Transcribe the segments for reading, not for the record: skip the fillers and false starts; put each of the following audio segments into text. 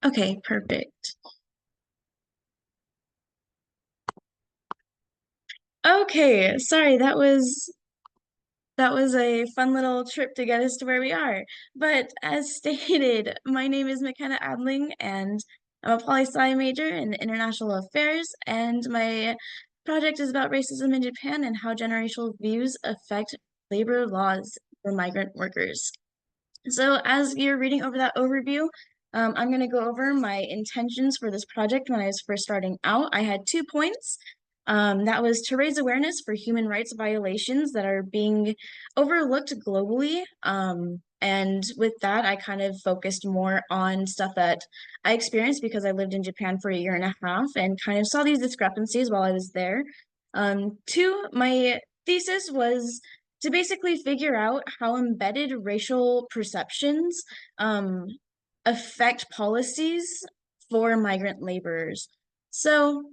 Okay, perfect. Okay, sorry, that was a fun little trip to get us to where we are. But as stated, my name is Makenna Adling, and I'm a poli-sci major in international affairs, and my project is about racism in Japan and how generational views affect labor laws for migrant workers. So as you're reading over that overview, I'm going to go over my intentions for this project when I was first starting out. I had 2 points. That was to raise awareness for human rights violations that are being overlooked globally. And with that, I kind of focused more on stuff that I experienced because I lived in Japan for a year and a half and kind of saw these discrepancies while I was there. Two, my thesis was to basically figure out how embedded racial perceptions um, affect policies for migrant laborers. So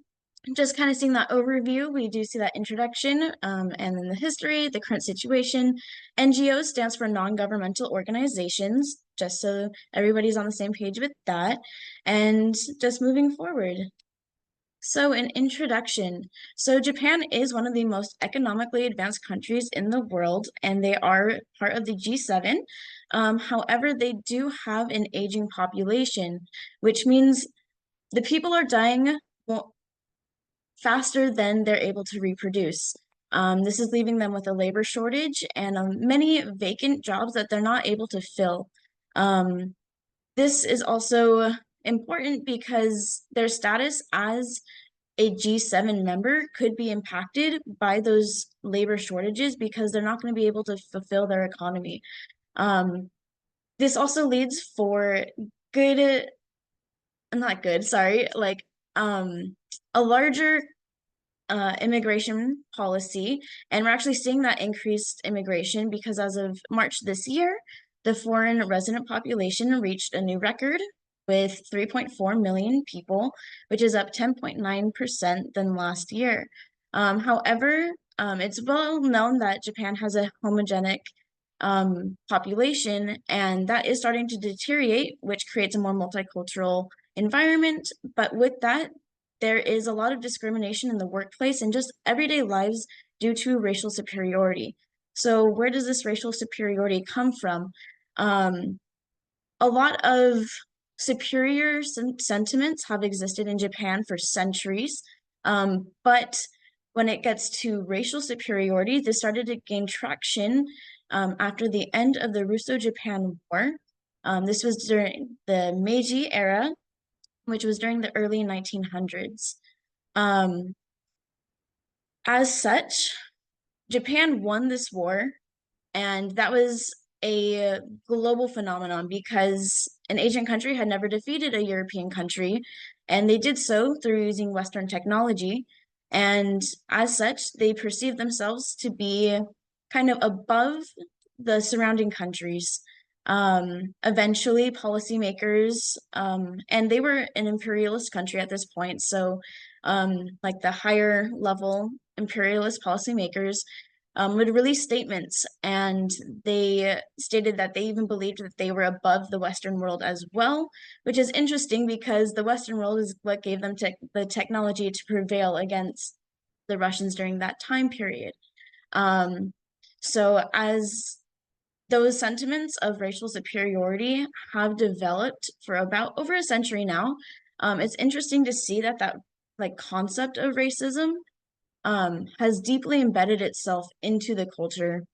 just kind of seeing that overview, we do see that introduction and then the history, the current situation. NGOs stands for non-governmental organizations, just so everybody's on the same page with that. And just moving forward. So, an introduction. So, Japan is one of the most economically advanced countries in the world, and they are part of the G7. However, they do have an aging population, which means the people are dying faster than they're able to reproduce. This is leaving them with a labor shortage and many vacant jobs that they're not able to fill. Um, this is also important because their status as a G7 member could be impacted by those labor shortages because they're not going to be able to fulfill their economy. Um, this also leads for good, not good, sorry, like a larger immigration policy. And we're actually seeing that increased immigration because as of March this year, the foreign resident population reached a new record with 3.4 million people, which is up 10.9% than last year. However, it's well known that Japan has a homogenic population, and that is starting to deteriorate, which creates a more multicultural environment. But with that, there is a lot of discrimination in the workplace and just everyday lives due to racial superiority. So, where does this racial superiority come from? Um, a lot of superior sentiments have existed in Japan for centuries, but when it gets to racial superiority, this started to gain traction after the end of the Russo-Japan War. This was during the Meiji era, which was during the early 1900s. Um, as such, Japan won this war, and that was a global phenomenon because an Asian country had never defeated a European country, and they did so through using Western technology. And as such, they perceived themselves to be kind of above the surrounding countries. Eventually, policymakers, and they were an imperialist country at this point, so like the higher level imperialist policymakers would release statements, and they stated that they even believed that they were above the Western world as well, which is interesting because the Western world is what gave them the technology to prevail against the Russians during that time period. Um, so as those sentiments of racial superiority have developed for about over a century now, it's interesting to see that like concept of racism has deeply embedded itself into the culture.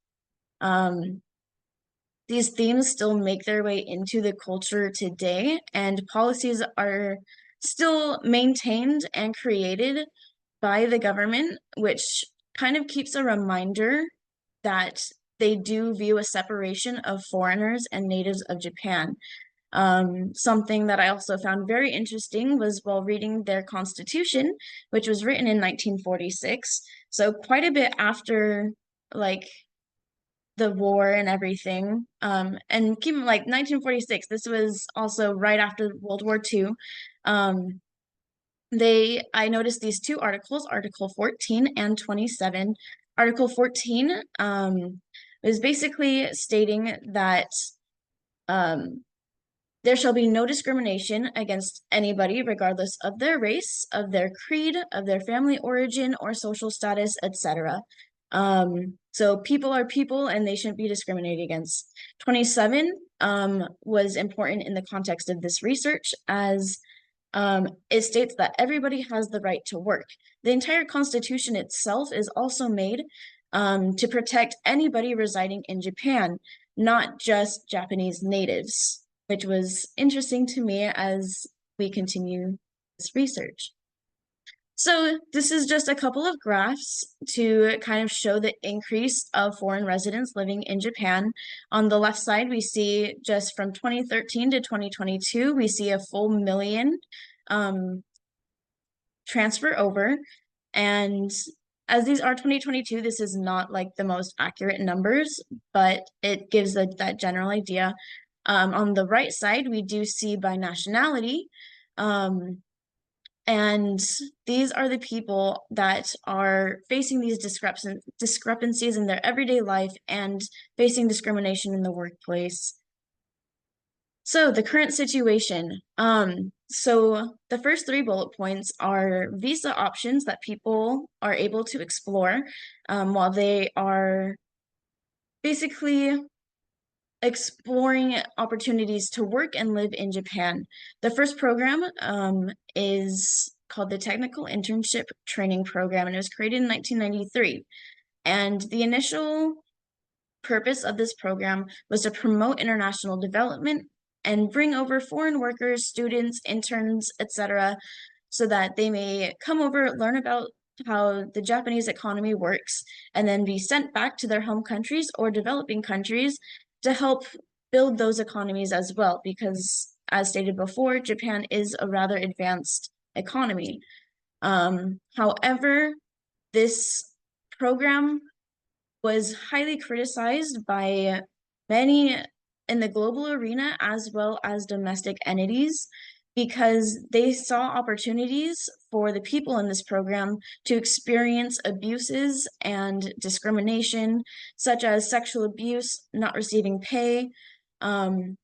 Um, these themes still make their way into the culture today, and policies are still maintained and created by the government, which kind of keeps a reminder that they do view a separation of foreigners and natives of Japan. Something that I also found very interesting was while reading their constitution, which was written in 1946. So quite a bit after like the war and everything. And keep in like 1946, this was also right after World War II. Um, I noticed these two articles, Article 14 and 27. Article 14 was basically stating that um, there shall be no discrimination against anybody, regardless of their race, of their creed, of their family origin, or social status, etc. So people are people and they shouldn't be discriminated against. 27 was important in the context of this research, as it states that everybody has the right to work. The entire Constitution itself is also made to protect anybody residing in Japan, not just Japanese natives, which was interesting to me as we continue this research. So this is just a couple of graphs to kind of show the increase of foreign residents living in Japan. On the left side, we see just from 2013 to 2022, we see a full million transfer over. And as these are 2022, this is not like the most accurate numbers, but it gives that general idea. On the right side, we do see by nationality. And these are the people that are facing these discrepancies in their everyday life and facing discrimination in the workplace. So the current situation. So the first 3 bullet points are visa options that people are able to explore while they are basically exploring opportunities to work and live in Japan. The first program is called the Technical Internship Training Program, and it was created in 1993. And the initial purpose of this program was to promote international development and bring over foreign workers, students, interns, etc., so that they may come over, learn about how the Japanese economy works, and then be sent back to their home countries or developing countries to help build those economies as well, because as stated before, Japan is a rather advanced economy. However, this program was highly criticized by many in the global arena as well as domestic entities, because they saw opportunities for the people in this program to experience abuses and discrimination, such as sexual abuse, not receiving pay. And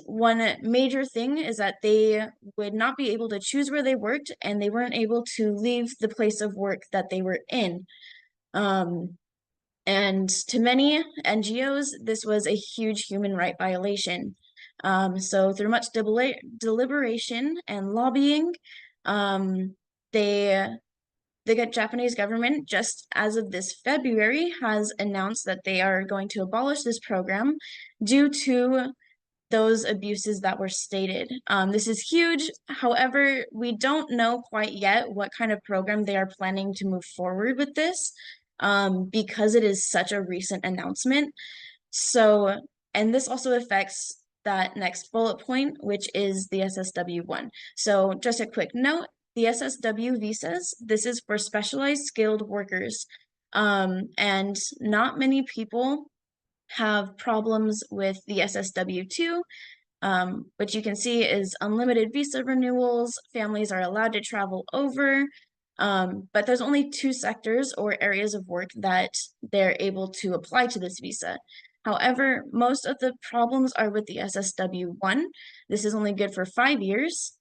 one major thing is that they would not be able to choose where they worked, and they weren't able to leave the place of work that they were in. And to many NGOs, this was a huge human right violation. So through much deliberation and lobbying, the Japanese government, just as of this February, has announced that they are going to abolish this program due to those abuses that were stated. This is huge. However, we don't know quite yet what kind of program they are planning to move forward with this, because it is such a recent announcement. So, and this also affects that next bullet point, which is the SSW1. So just a quick note, the SSW visas, this is for specialized skilled workers. And not many people have problems with the SSW2, which you can see is unlimited visa renewals. Families are allowed to travel over, but there's only 2 sectors or areas of work that they're able to apply to this visa. However, most of the problems are with the SSW1. This is only good for 5 years.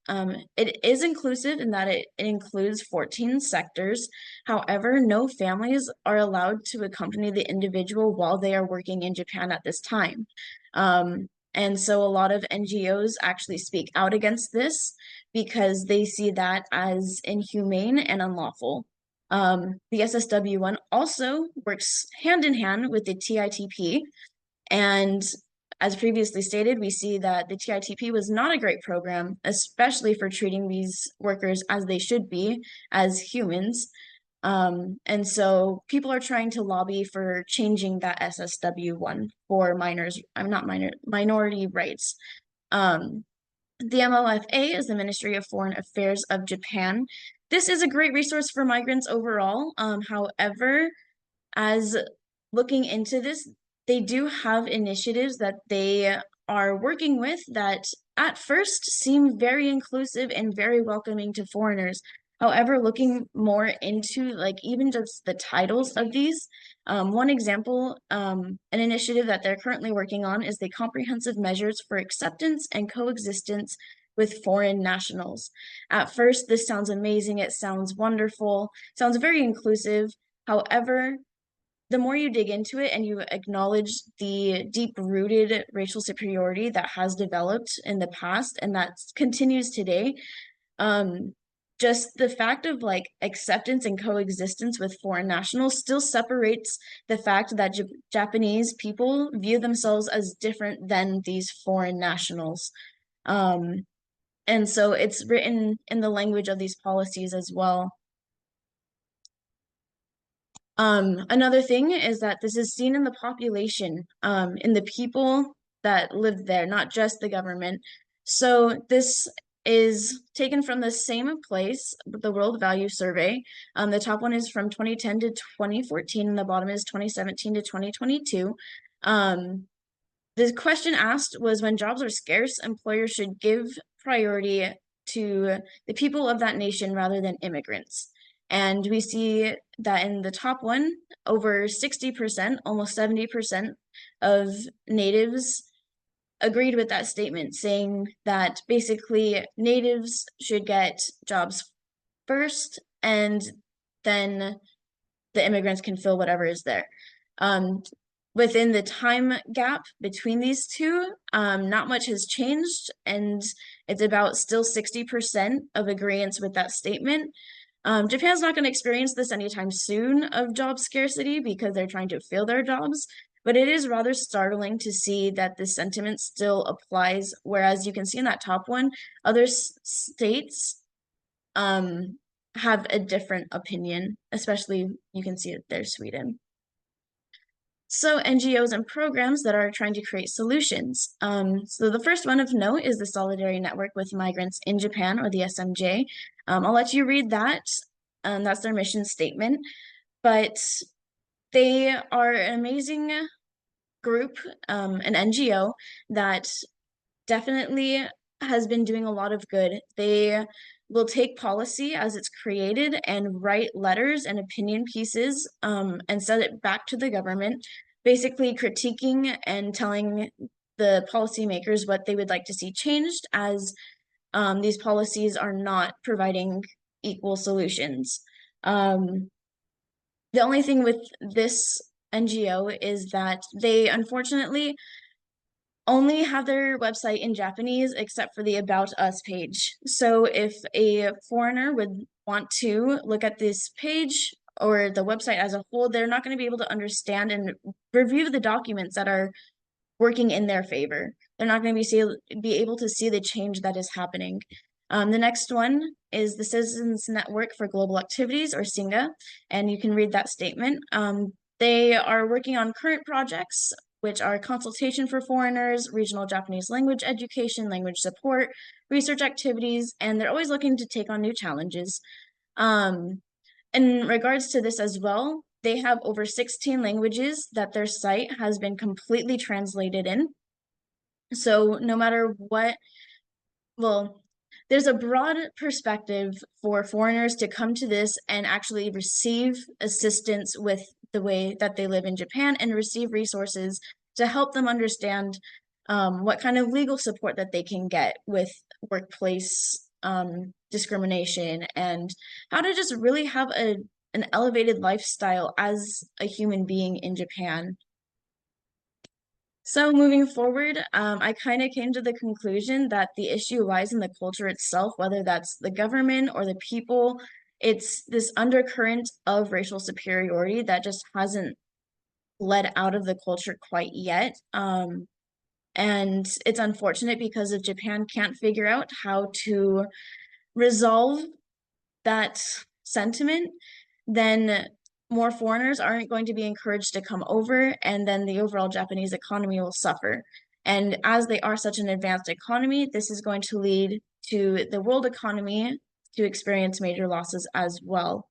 It is inclusive in that it includes 14 sectors. However, no families are allowed to accompany the individual while they are working in Japan at this time. And so a lot of NGOs actually speak out against this because they see that as inhumane and unlawful. The SSW1 also works hand in hand with the TITP. And as previously stated, we see that the TITP was not a great program, especially for treating these workers as they should be, as humans. And so people are trying to lobby for changing that SSW1 for minority rights. The MLFA is the Ministry of Foreign Affairs of Japan. This is a great resource for migrants overall. However, as looking into this, they do have initiatives that they are working with that at first seem very inclusive and very welcoming to foreigners. However, looking more into like even just the titles of these, one example, an initiative that they're currently working on is the comprehensive measures for acceptance and coexistence with foreign nationals. At first, this sounds amazing. It sounds wonderful, sounds very inclusive. However, the more you dig into it and you acknowledge the deep-rooted racial superiority that has developed in the past and that continues today, just the fact of like acceptance and coexistence with foreign nationals still separates the fact that Japanese people view themselves as different than these foreign nationals. And so it's written in the language of these policies as well. Another thing is that this is seen in the population, in the people that live there, not just the government. So this is taken from the same place, the World Value Survey. The top one is from 2010 to 2014, and the bottom is 2017 to 2022. The question asked was, when jobs are scarce, employers should give priority to the people of that nation rather than immigrants. And we see that in the top one, over 60%, almost 70% of natives agreed with that statement, saying that basically natives should get jobs first and then the immigrants can fill whatever is there. Within the time gap between these two, not much has changed, and it's about still 60% of agreement with that statement. Japan's not going to experience this anytime soon of job scarcity because they're trying to fill their jobs, but it is rather startling to see that this sentiment still applies, whereas you can see in that top one, other states have a different opinion, especially you can see it there, Sweden. So NGOs and programs that are trying to create solutions. So the first one of note is the Solidarity Network with Migrants in Japan, or the SMJ. I'll let you read that. That's their mission statement. But they are an amazing group, an NGO that definitely has been doing a lot of good. They will take policy as it's created and write letters and opinion pieces and send it back to the government, basically critiquing and telling the policymakers what they would like to see changed, as these policies are not providing equal solutions. The only thing with this NGO is that they unfortunately only have their website in Japanese except for the About Us page. So if a foreigner would want to look at this page or the website as a whole, they're not going to be able to understand and review the documents that are working in their favor. They're not going to be able to see the change that is happening. The next one is the Citizens Network for Global Activities, or SINGA, and you can read that statement. They are working on current projects, which are consultation for foreigners, regional Japanese language education, language support, research activities, and they're always looking to take on new challenges. In regards to this as well, they have over 16 languages that their site has been completely translated in. So no matter what, well, there's a broad perspective for foreigners to come to this and actually receive assistance with the way that they live in Japan and receive resources to help them understand what kind of legal support that they can get with workplace discrimination and how to just really have an elevated lifestyle as a human being in Japan. So moving forward, I kind of came to the conclusion that the issue lies in the culture itself, whether that's the government or the people. It's this undercurrent of racial superiority that just hasn't led out of the culture quite yet. And it's unfortunate because if Japan can't figure out how to resolve that sentiment, then more foreigners aren't going to be encouraged to come over, and then the overall Japanese economy will suffer. And as they are such an advanced economy, this is going to lead to the world economy to experience major losses as well.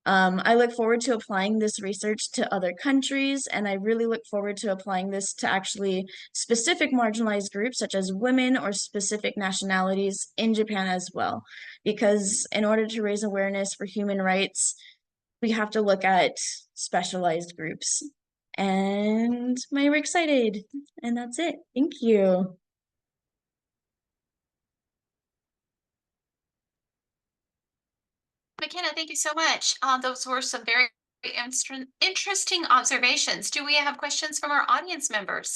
I look forward to applying this research to other countries, and I really look forward to applying this to actually specific marginalized groups such as women or specific nationalities in Japan as well. Because in order to raise awareness for human rights, we have to look at specialized groups. And I'm excited. And that's it. Thank you. McKenna, thank you so much. Those were some very interesting observations. Do we have questions from our audience members?